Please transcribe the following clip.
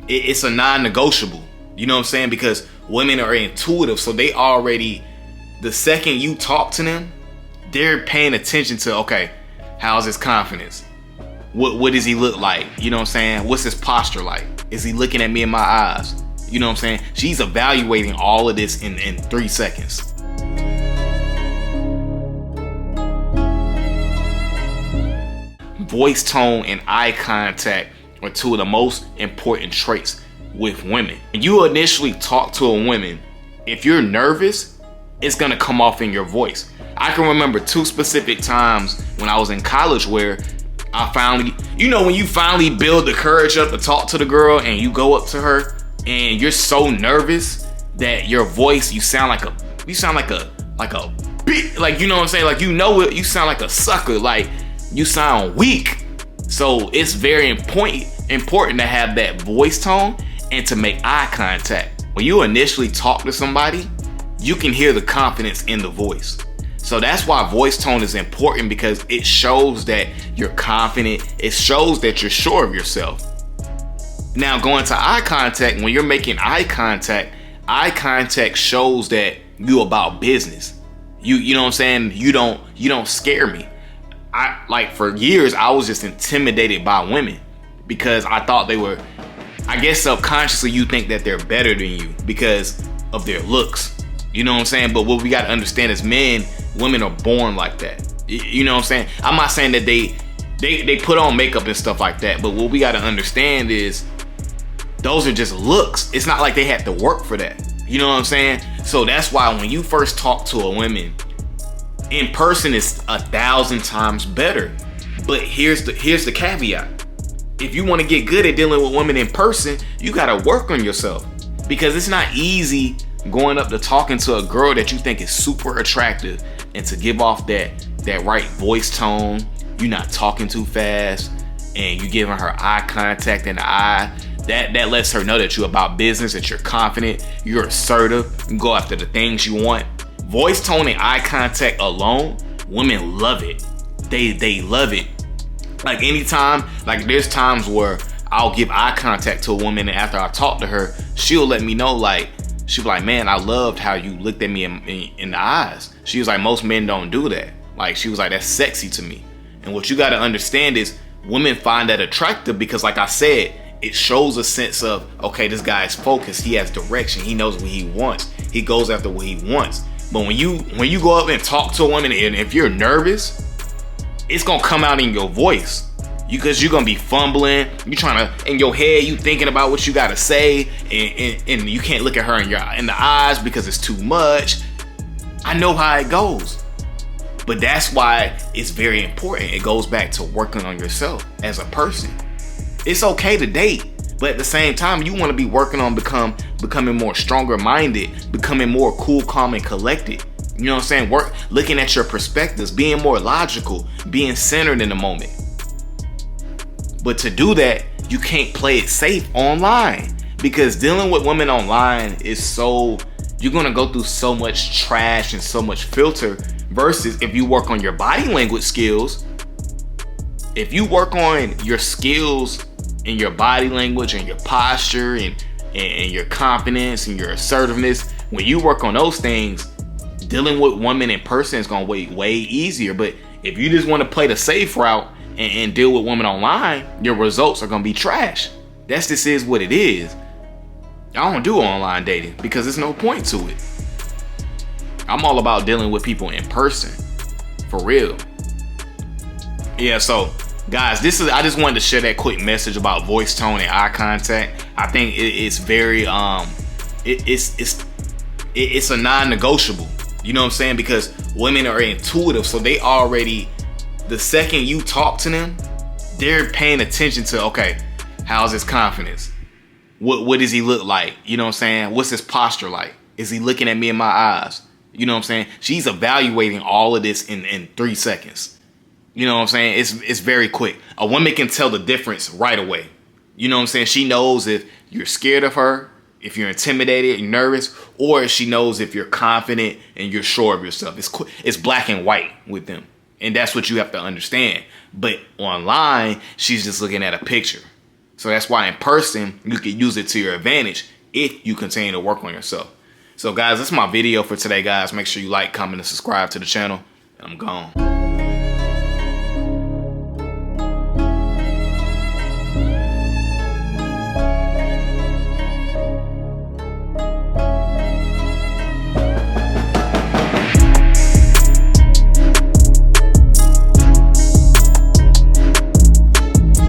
it's a non-negotiable. You know what I'm saying? Because women are intuitive, so they already, the second you talk to them, they're paying attention to, okay, how's his confidence? What does he look like? You know what I'm saying? What's his posture like? Is he looking at me in my eyes? You know what I'm saying? She's evaluating all of this in 3 seconds. Voice tone and eye contact are two of the most important traits with women. When you initially talk to a woman, if you're nervous, it's gonna come off in your voice. I can remember 2 specific times when I was in college where I finally, when you finally build the courage up to talk to the girl and you go up to her and you're so nervous that your voice, you sound like a bit, like, you know what I'm saying? Like, you sound like a sucker, like you sound weak. So it's very important to have that voice tone and to make eye contact. When you initially talk to somebody, you can hear the confidence in the voice. So that's why voice tone is important, because it shows that you're confident. It shows that you're sure of yourself. Now, going to eye contact, when you're making eye contact shows that you about business. You know what I'm saying? You don't scare me. For years, I was just intimidated by women because I thought they were, I guess subconsciously you think that they're better than you because of their looks. You know what I'm saying? But what we got to understand is women are born like that. You know what I'm saying? I'm not saying that they put on makeup and stuff like that, but what we got to understand is those are just looks. It's not like they had to work for that. You know what I'm saying? So that's why when you first talk to a woman, in person is 1,000 times better. But here's the caveat. If you want to get good at dealing with women in person, you got to work on yourself, because it's not easy going up to talking to a girl that you think is super attractive and to give off that right voice tone. You're not talking too fast and you giving her eye contact in the eye. That lets her know that you're about business, that you're confident, you're assertive, you can go after the things you want. Voice tone and eye contact alone, women love it. They love it. Like anytime, like there's times where I'll give eye contact to a woman and after I talk to her, she'll let me know, like, she'll be like, man, I loved how you looked at me in the eyes. She was like, most men don't do that. Like, she was like, that's sexy to me. And what you got to understand is women find that attractive because, like I said, it shows a sense of, okay, this guy is focused. He has direction. He knows what he wants. He goes after what he wants. But when you go up and talk to a woman, and if you're nervous, it's going to come out in your voice. Because you're going to be fumbling. You're trying to, in your head, you thinking about what you got to say. And you can't look at her in the eyes because it's too much. I know how it goes. But that's why it's very important. It goes back to working on yourself as a person. It's okay to date, but at the same time, you want to be working on becoming more stronger minded, becoming more cool, calm, and collected. You know what I'm saying? Looking at your perspectives, being more logical, being centered in the moment. But to do that, you can't play it safe online, because dealing with women online is you're going to go through so much trash and so much filter, versus if you work on your body language skills. If you work on your skills in your body language and your posture and your confidence and your assertiveness, when you work on those things, dealing with women in person is going to be way easier. But if you just want to play the safe route and deal with women online, your results are going to be trash. That just is what it is. I don't do online dating because there's no point to it. I'm all about dealing with people in person, for real. Yeah, so guys, I just wanted to share that quick message about voice tone and eye contact. I think it's very it's a non-negotiable. You know what I'm saying? Because women are intuitive, so they already, the second you talk to them, they're paying attention to, okay, how's his confidence? What does he look like? You know what I'm saying? What's his posture like? Is he looking at me in my eyes? You know what I'm saying? She's evaluating all of this in 3 seconds. You know what I'm saying? It's very quick. A woman can tell the difference right away. You know what I'm saying? She knows if you're scared of her, if you're intimidated and nervous, or she knows if you're confident and you're sure of yourself. It's black and white with them. And that's what you have to understand. But online, she's just looking at a picture. So that's why in person, you can use it to your advantage if you continue to work on yourself. So guys, that's my video for today, guys. Make sure you like, comment, and subscribe to the channel. And I'm gone.